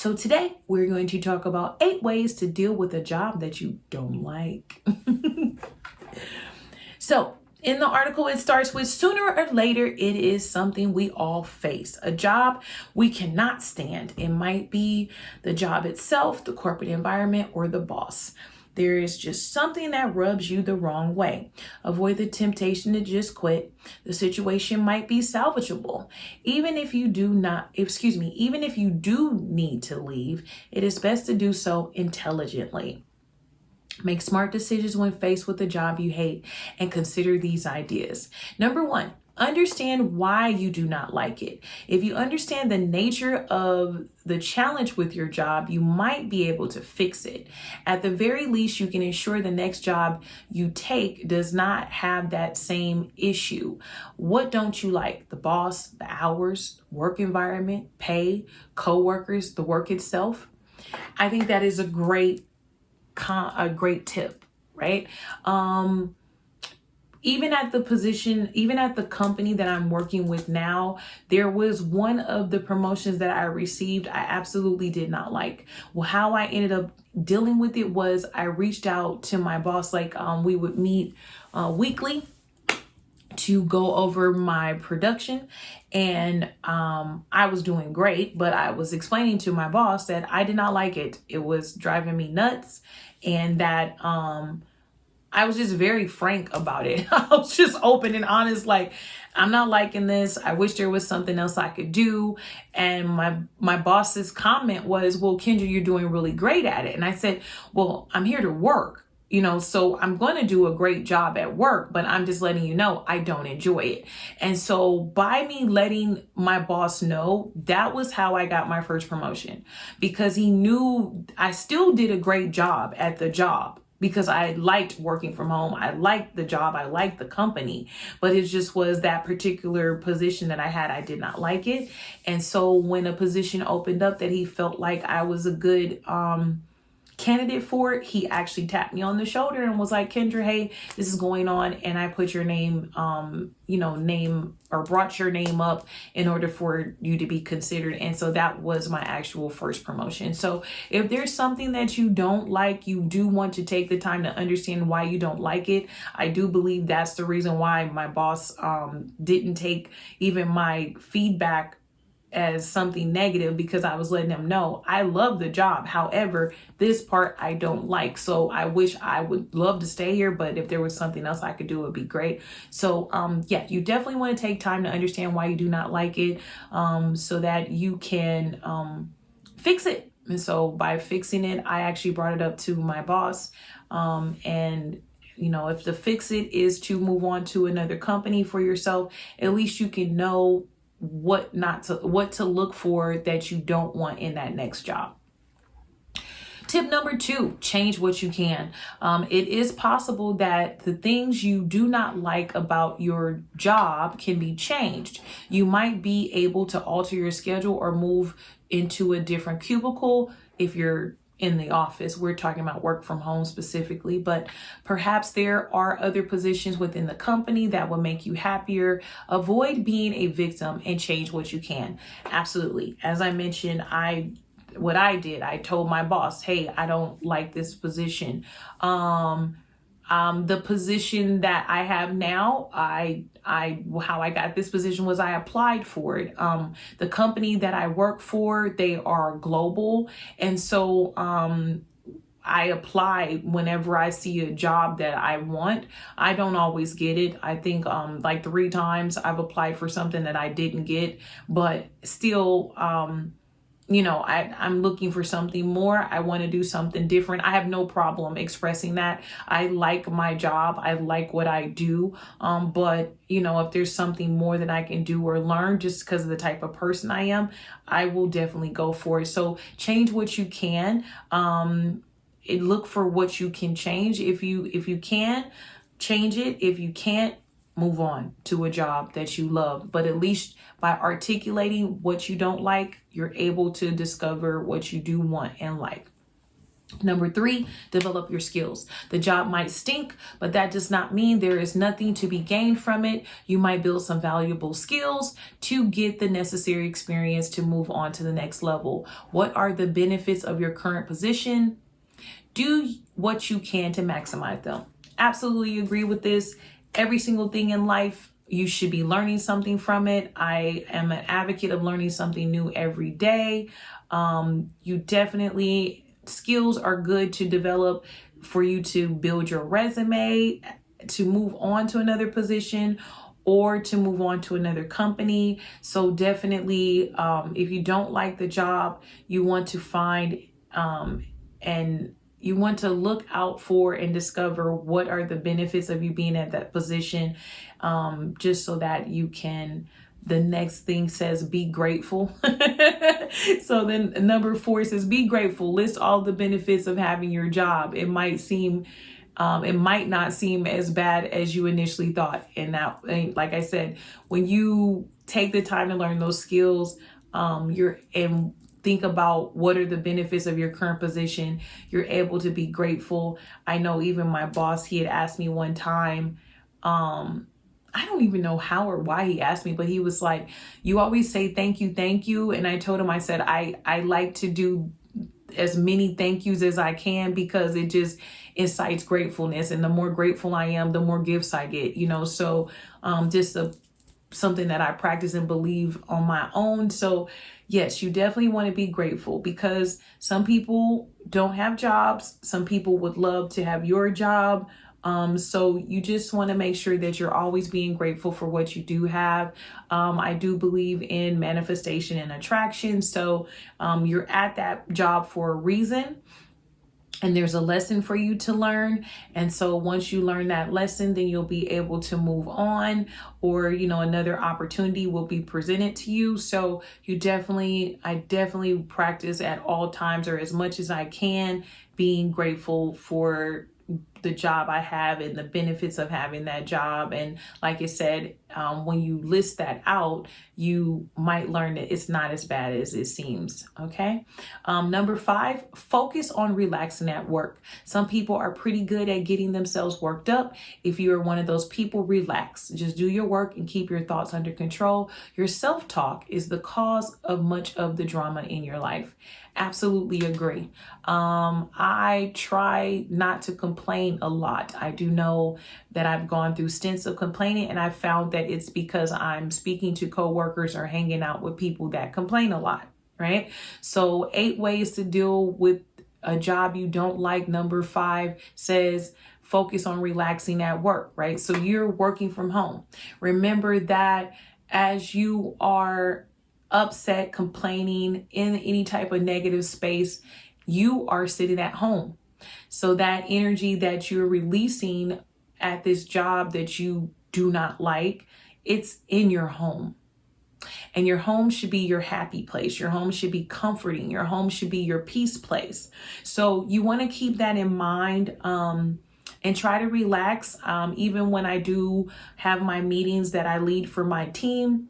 So today we're going to talk about 8 ways to deal with a job that you don't like. So in the article, it starts with sooner or later, it is something we all face. A job we cannot stand. It might be the job itself, the corporate environment, or the boss. There is just something that rubs you the wrong way. Avoid the temptation to just quit. The situation might be salvageable. Even if you do need to leave, it is best to do so intelligently. Make smart decisions when faced with a job you hate and consider these ideas. Number 1, understand why you do not like it. If you understand the nature of the challenge with your job, you might be able to fix it. At the very least, you can ensure the next job you take does not have that same issue. What don't you like? The boss, the hours, work environment, pay, coworkers, the work itself? I think that is a great tip, right? Even at the company that I'm working with now, there was one of the promotions that I received I absolutely did not like. Well, how I ended up dealing with it was I reached out to my boss, we would meet weekly to go over my production, and I was doing great, but I was explaining to my boss that I did not like it. It was driving me nuts, and that I was just very frank about it. I was just open and honest, like, I'm not liking this. I wish there was something else I could do. And my boss's comment was, well, Kendra, you're doing really great at it. And I said, well, I'm here to work. So I'm going to do a great job at work, but I'm just letting you know I don't enjoy it. And so by me letting my boss know, that was how I got my first promotion, because he knew I still did a great job at the job, because I liked working from home. I liked the job. I liked the company, but it just was that particular position that I had. I did not like it. And so when a position opened up that he felt like I was a good, candidate for it, he actually tapped me on the shoulder and was like, Kendra, hey, this is going on, and I put your name brought your name up in order for you to be considered. And so that was my actual first promotion. So if there's something that you don't like, you do want to take the time to understand why you don't like it. I do believe that's the reason why my boss didn't take even my feedback as something negative, because I was letting them know I love the job. However, this part I don't like. So I wish I would love to stay here, but if there was something else I could do, it would be great. So yeah, you definitely want to take time to understand why you do not like it, so that you can fix it. And so by fixing it, I actually brought it up to my boss, and if the fix it is to move on to another company for yourself, at least you can know what to look for that you don't want in that next job. Tip number 2, change what you can. It is possible that the things you do not like about your job can be changed. You might be able to alter your schedule or move into a different cubicle if you're in the office. We're talking about work from home specifically, but perhaps there are other positions within the company that will make you happier. Avoid being a victim and change what you can. Absolutely. As I mentioned, I told my boss, hey, I don't like this position. The position that I have now, how I got this position was I applied for it. The company that I work for, they are global. And so, I apply whenever I see a job that I want. I don't always get it. I think, 3 times I've applied for something that I didn't get, but still, I'm looking for something more. I want to do something different. I have no problem expressing that. I like my job. I like what I do. But if there's something more that I can do or learn just because of the type of person I am, I will definitely go for it. So change what you can. Look for what you can change. If you can, change it. If you can't, move on to a job that you love. But at least by articulating what you don't like, you're able to discover what you do want and like. Number 3, develop your skills. The job might stink, but that does not mean there is nothing to be gained from it. You might build some valuable skills to get the necessary experience to move on to the next level. What are the benefits of your current position? Do what you can to maximize them. Absolutely agree with this. Every single thing in life, you should be learning something from it. I am an advocate of learning something new every day. Skills are good to develop for you to build your resume, to move on to another position, or to move on to another company. So definitely, if you don't like the job, you want to find and you want to look out for and discover what are the benefits of you being at that position, just so that you can. The next thing says be grateful. So then number 4 says be grateful. List all the benefits of having your job. It might not seem as bad as you initially thought. And that, like I said, when you take the time to learn those skills, and think about what are the benefits of your current position, you're able to be grateful. I know even my boss, he had asked me one time, I don't even know how or why he asked me, but he was like, you always say thank you, thank you. And I told him, I said, I like to do as many thank yous as I can, because it just incites gratefulness. And the more grateful I am, the more gifts I get, so something that I practice and believe on my own. So yes, you definitely want to be grateful, because some people don't have jobs. Some people would love to have your job. So you just want to make sure that you're always being grateful for what you do have. I do believe in manifestation and attraction. So you're at that job for a reason, and there's a lesson for you to learn. And so once you learn that lesson, then you'll be able to move on, or, another opportunity will be presented to you. So I definitely practice at all times, or as much as I can, being grateful for the job I have and the benefits of having that job. And like I said, when you list that out, you might learn that it's not as bad as it seems. Okay. Number 5, focus on relaxing at work. Some people are pretty good at getting themselves worked up. If you are one of those people, relax. Just do your work and keep your thoughts under control. Your self-talk is the cause of much of the drama in your life. Absolutely agree. I try not to complain a lot. I do know that I've gone through stints of complaining, and I've found that it's because I'm speaking to coworkers or hanging out with people that complain a lot, right? So 8 ways to deal with a job you don't like. Number 5 says focus on relaxing at work, right? So you're working from home. Remember that as you are upset, complaining, in any type of negative space, you are sitting at home. So that energy that you're releasing at this job that you do not like, it's in your home. And your home should be your happy place. Your home should be comforting. Your home should be your peace place. So you want to keep that in mind, and try to relax. Even when I do have my meetings that I lead for my team,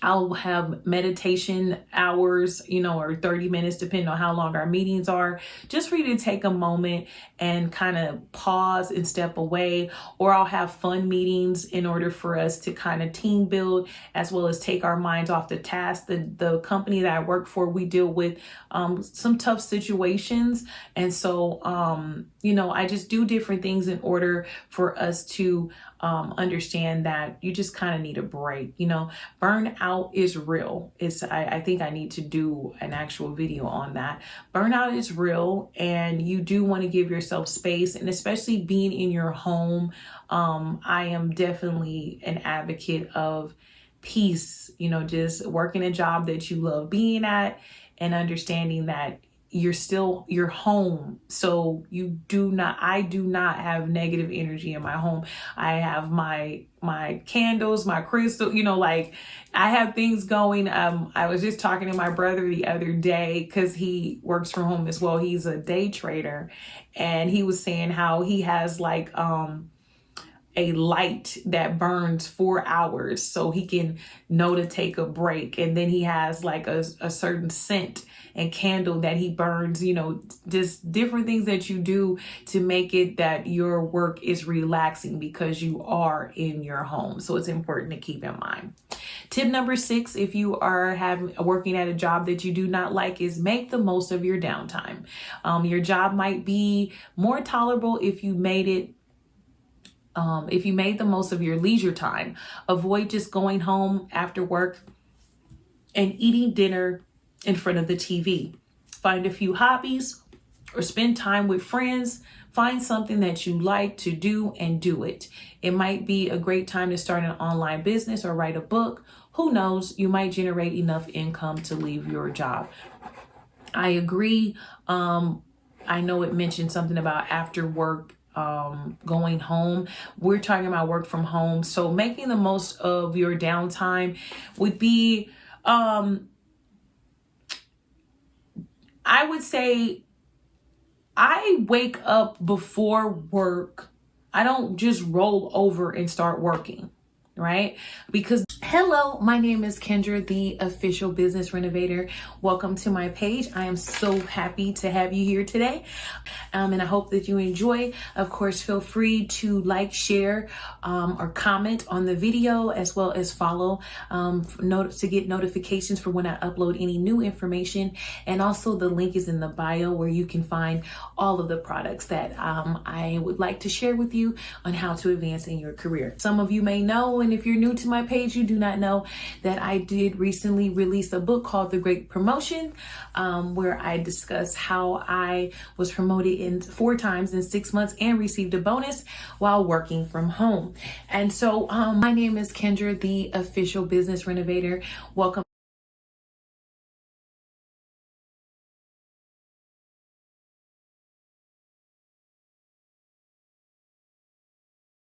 I'll have meditation hours, or 30 minutes, depending on how long our meetings are, just for you to take a moment and kind of pause and step away. Or I'll have fun meetings in order for us to kind of team build, as well as take our minds off the task. The company that I work for, we deal with some tough situations. And so, I just do different things in order for us to understand that you just kind of need a break. Burnout is real. I think I need to do an actual video on that. Burnout is real, and you do want to give yourself space, and especially being in your home. I am definitely an advocate of peace, just working a job that you love being at, and understanding that you're home. So I do not have negative energy in my home. I have my candles, my crystal, I have things going. I was just talking to my brother the other day, because he works from home as well. He's a day trader, and he was saying how he has a light that burns 4 hours so he can know to take a break. And then he has like a certain scent and candle that he burns, you know, just different things that you do to make it that your work is relaxing because you are in your home. So it's important to keep in mind. Tip number 6, if you are working at a job that you do not like, is make the most of your downtime. Your job might be more tolerable if you made the most of your leisure time. Avoid just going home after work and eating dinner in front of the TV. Find a few hobbies or spend time with friends. Find something that you like to do and do it. It might be a great time to start an online business or write a book. Who knows? You might generate enough income to leave your job. I agree. I know it mentioned something about after work going home. We're talking about work from home. So making the most of your downtime would be, I would say, I wake up before work. I don't just roll over and start working, right? Because hello, my name is Kendra, the official business renovator. Welcome to my page. I am so happy to have you here today. And I hope that you enjoy. Of course, feel free to like, share, or comment on the video, as well as follow to get notifications for when I upload any new information. And also the link is in the bio where you can find all of the products that I would like to share with you on how to advance in your career. Some of you may know, and if you're new to my page, you do not know that I did recently release a book called The Great Promotion, where I discuss how I was promoted 4 times in 6 months and received a bonus while working from home. And so my name is Kendra, the official business renovator. Welcome.